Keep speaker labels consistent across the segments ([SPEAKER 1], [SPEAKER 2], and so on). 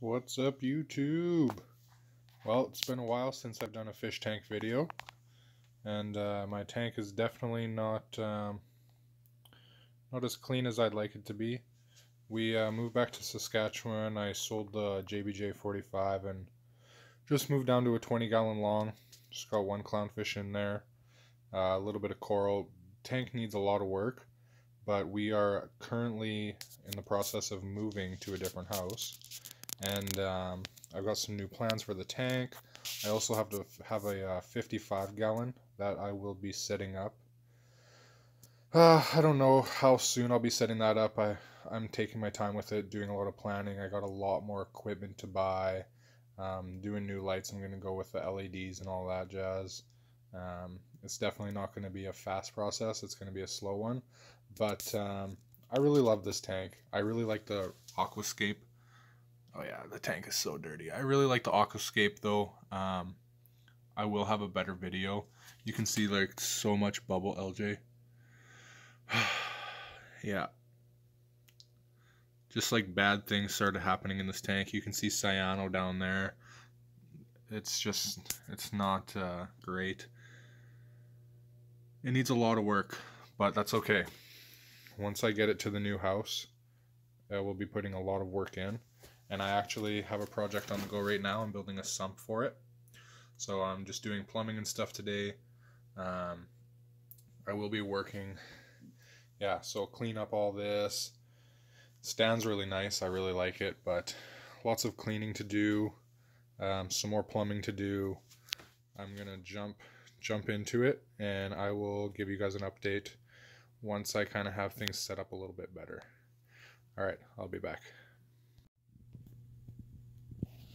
[SPEAKER 1] What's up, YouTube? Well, it's been a while since I've done a fish tank video, and my tank is definitely not as clean as I'd like it to be. We moved back to Saskatchewan. I sold the JBJ 45 and just moved down to a 20-gallon long. Just got one clownfish in there, a little bit of coral. Tank needs a lot of work, but we are currently in the process of moving to a different house. And I've got some new plans for the tank. I also have to have a 55 gallon that I will be setting up. I don't know how soon I'll be setting that up. I'm taking my time with it, doing a lot of planning. I got a lot more equipment to buy. Doing new lights. I'm going to go with the LEDs and all that jazz. It's definitely not going to be a fast process. It's going to be a slow one. But I really love this tank. I really like the aquascape. Oh yeah, the tank is so dirty. I really like the aquascape though. I will have a better video. You can see like so much bubble, LJ. Yeah. Just like bad things started happening in this tank. You can see cyano down there. It's not great. It needs a lot of work, but that's okay. Once I get it to the new house, we'll be putting a lot of work in. And I actually have a project on the go right now. I'm building a sump for it. So I'm just doing plumbing and stuff today. I will be working. Yeah, so clean up all this. Stand's really nice. I really like it, but lots of cleaning to do. Some more plumbing to do. I'm gonna jump into it, and I will give you guys an update once I kind of have things set up a little bit better. All right, I'll be back.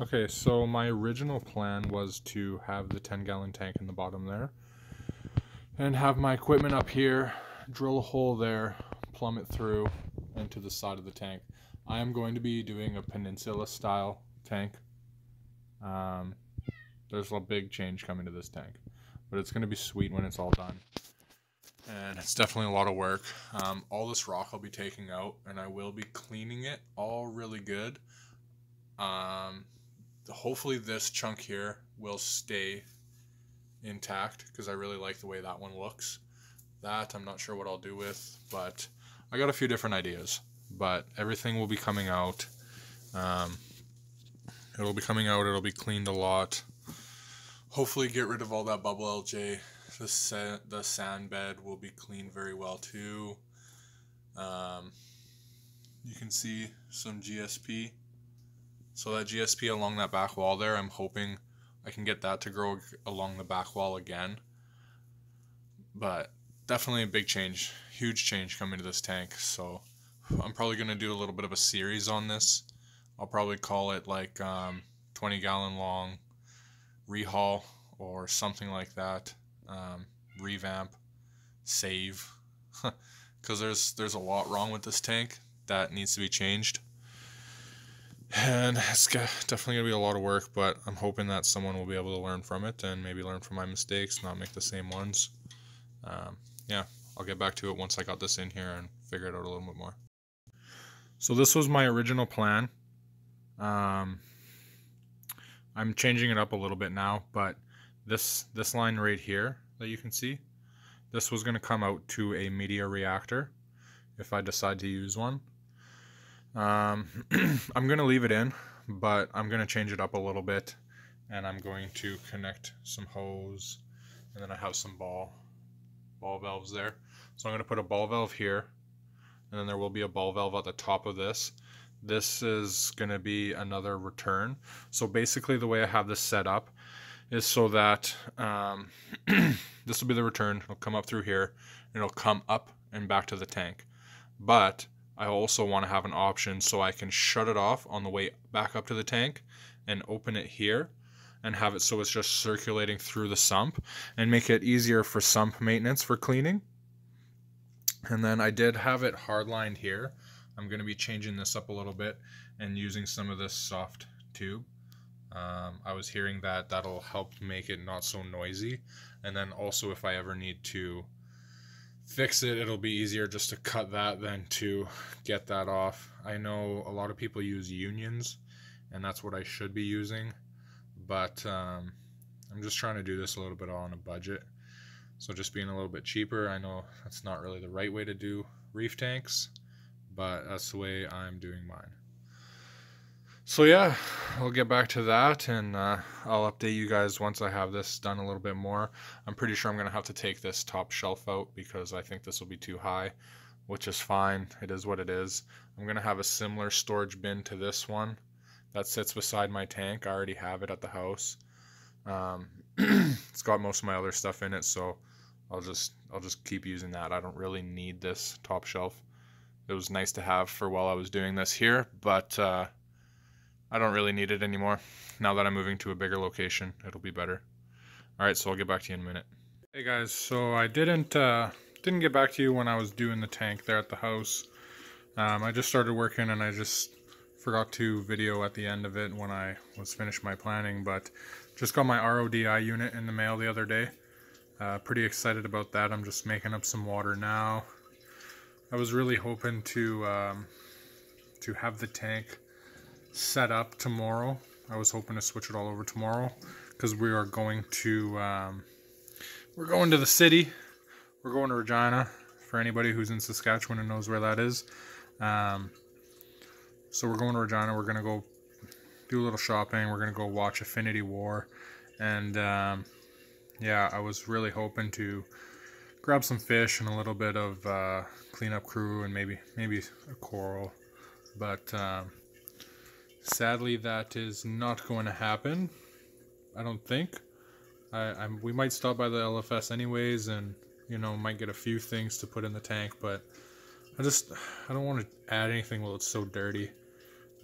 [SPEAKER 1] Okay, so my original plan was to have the 10-gallon tank in the bottom there and have my equipment up here, drill a hole there, plumb it through into the side of the tank. I am going to be doing a peninsula style tank. There's a big change coming to this tank, but it's going to be sweet when it's all done. And it's definitely a lot of work. All this rock I'll be taking out, and I will be cleaning it all really good. Hopefully this chunk here will stay intact because I really like the way that one looks. That I'm not sure what I'll do with, but I got a few different ideas. But everything will be coming out. It'll be coming out. It'll be cleaned a lot. Hopefully get rid of all that bubble LJ. The sand bed will be cleaned very well too. You can see some GSP. So that GSP along that back wall there, I'm hoping I can get that to grow along the back wall again. But definitely a big change, huge change coming to this tank. So I'm probably going to do a little bit of a series on this. I'll probably call it like 20-gallon long rehaul or something like that. Revamp, save. Because there's a lot wrong with this tank that needs to be changed. And it's definitely going to be a lot of work, but I'm hoping that someone will be able to learn from it and maybe learn from my mistakes, not make the same ones. Yeah, I'll get back to it once I got this in here and figure it out a little bit more. So this was my original plan. I'm changing it up a little bit now, but this line right here that you can see, this was going to come out to a media reactor if I decide to use one. I'm going to leave it in, but I'm going to change it up a little bit, and I'm going to connect some hose, and then I have some ball valves there. So I'm going to put a ball valve here, and then there will be a ball valve at the top of this. This is going to be another return. So basically the way I have this set up is so that this will be the return. It'll come up through here, and it'll come up and back to the tank. But I also want to have an option so I can shut it off on the way back up to the tank and open it here and have it so it's just circulating through the sump and make it easier for sump maintenance for cleaning. And then I did have it hardlined here. I'm going to be changing this up a little bit and using some of this soft tube. I was hearing that that'll help make it not so noisy. And then also if I ever need to fix it, it'll be easier just to cut that than to get that off. I know a lot of people use unions, and that's what I should be using. But I'm just trying to do this a little bit on a budget. So just being a little bit cheaper. I know that's not really the right way to do reef tanks, but that's the way I'm doing mine. So yeah, I'll get back to that, and I'll update you guys once I have this done a little bit more. I'm pretty sure I'm going to have to take this top shelf out because I think this will be too high, which is fine. It is what it is. I'm going to have a similar storage bin to this one that sits beside my tank. I already have it at the house. It's got most of my other stuff in it, so I'll just keep using that. I don't really need this top shelf. It was nice to have for while I was doing this here, but I don't really need it anymore. Now that I'm moving to a bigger location, it'll be better. Alright, so I'll get back to you in a minute. Hey guys, so I didn't get back to you when I was doing the tank there at the house. I just started working and I just forgot to video at the end of it when I was finished my planning, but just got my RODI unit in the mail the other day. Pretty excited about that. I'm just making up some water now. I was really hoping to have the tank set up tomorrow. I was hoping to switch it all over tomorrow because we are going to the city. We're going to Regina, for anybody who's in Saskatchewan and knows where that is. So we're going to Regina. We're gonna go do a little shopping. We're gonna go watch Affinity War, and yeah, I was really hoping to grab some fish and a little bit of cleanup crew and maybe a coral, but sadly, that is not going to happen. I don't think. We might stop by the LFS anyways, and might get a few things to put in the tank. But I don't want to add anything while it's so dirty.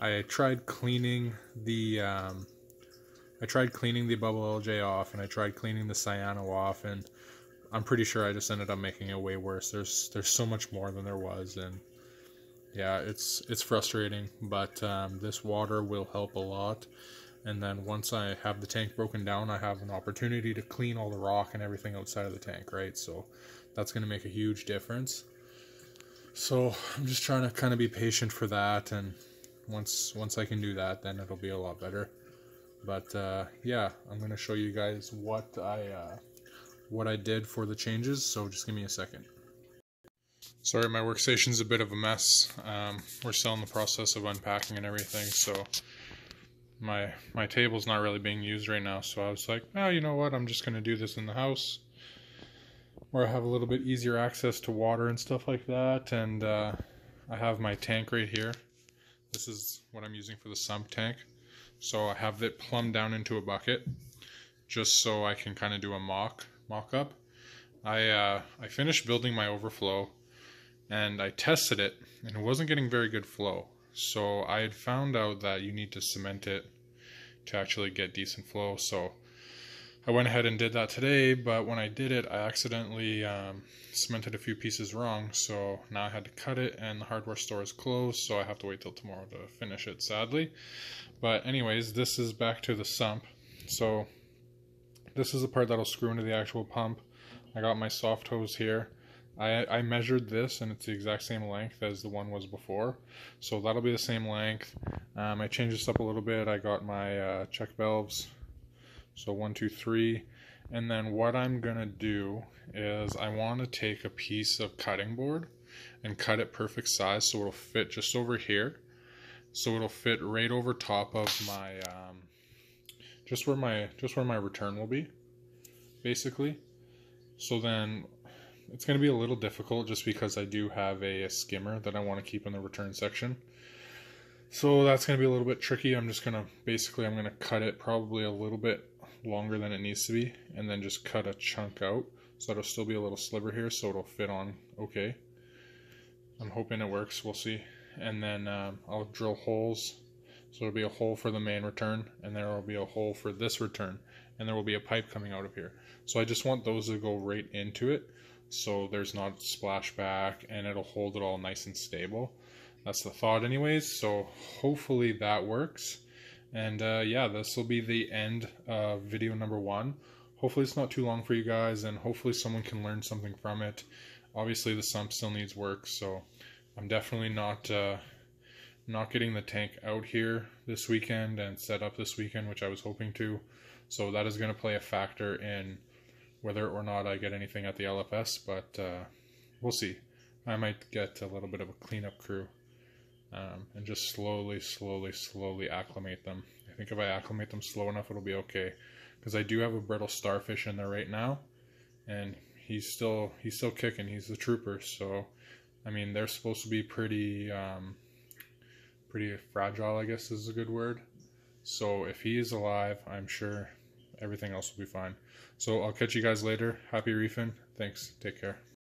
[SPEAKER 1] I tried cleaning the bubble LJ off, and I tried cleaning the cyano off, and I'm pretty sure I just ended up making it way worse. There's so much more than there was, and yeah, it's frustrating, but this water will help a lot. And then once I have the tank broken down, I have an opportunity to clean all the rock and everything outside of the tank, right? So that's going to make a huge difference. So I'm just trying to kind of be patient for that, and once I can do that, then it'll be a lot better. But yeah, I'm going to show you guys what I did for the changes, so just give me a second. Sorry, my workstation's a bit of a mess. We're still in the process of unpacking and everything, so my table's not really being used right now. So I was like, oh, you know what? I'm just gonna do this in the house, where I have a little bit easier access to water and stuff like that. And I have my tank right here. This is what I'm using for the sump tank. So I have it plumbed down into a bucket, just so I can kind of do a mock-up. I finished building my overflow, and I tested it, and it wasn't getting very good flow. So I had found out that you need to cement it to actually get decent flow. So I went ahead and did that today, but when I did it, I accidentally cemented a few pieces wrong. So now I had to cut it, and the hardware store is closed, so I have to wait till tomorrow to finish it, sadly. But anyways, this is back to the sump. So this is the part that'll screw into the actual pump. I got my soft hose here. I measured this, and it's the exact same length as the one was before, so that'll be the same length. I changed this up a little bit. I got my check valves, so 1, 2, 3, and then what I'm gonna do is I want to take a piece of cutting board and cut it perfect size so it'll fit just over here, so it'll fit right over top of my just where my return will be, basically. So then it's going to be a little difficult just because I do have a skimmer that I want to keep in the return section. So that's going to be a little bit tricky. I'm going to cut it probably a little bit longer than it needs to be, and then just cut a chunk out so it'll still be a little sliver here so it'll fit on okay. I'm hoping it works. We'll see. And then I'll drill holes. So there'll be a hole for the main return, and there will be a hole for this return, and there will be a pipe coming out of here. So I just want those to go right into it, so there's not splashback, and it'll hold it all nice and stable. That's the thought anyways, so hopefully that works. And yeah, this will be the end of video number 1. Hopefully it's not too long for you guys, and hopefully someone can learn something from it. Obviously the sump still needs work, so I'm definitely not not getting the tank out here this weekend and set up this weekend, which I was hoping to. So that is going to play a factor in whether or not I get anything at the LFS, but we'll see. I might get a little bit of a cleanup crew and just slowly acclimate them. I think if I acclimate them slow enough, it'll be okay. Because I do have a brittle starfish in there right now, and he's still kicking. He's the trooper. So, I mean, they're supposed to be pretty fragile, I guess is a good word. So if he is alive, I'm sure everything else will be fine. So I'll catch you guys later. Happy reefing. Thanks. Take care.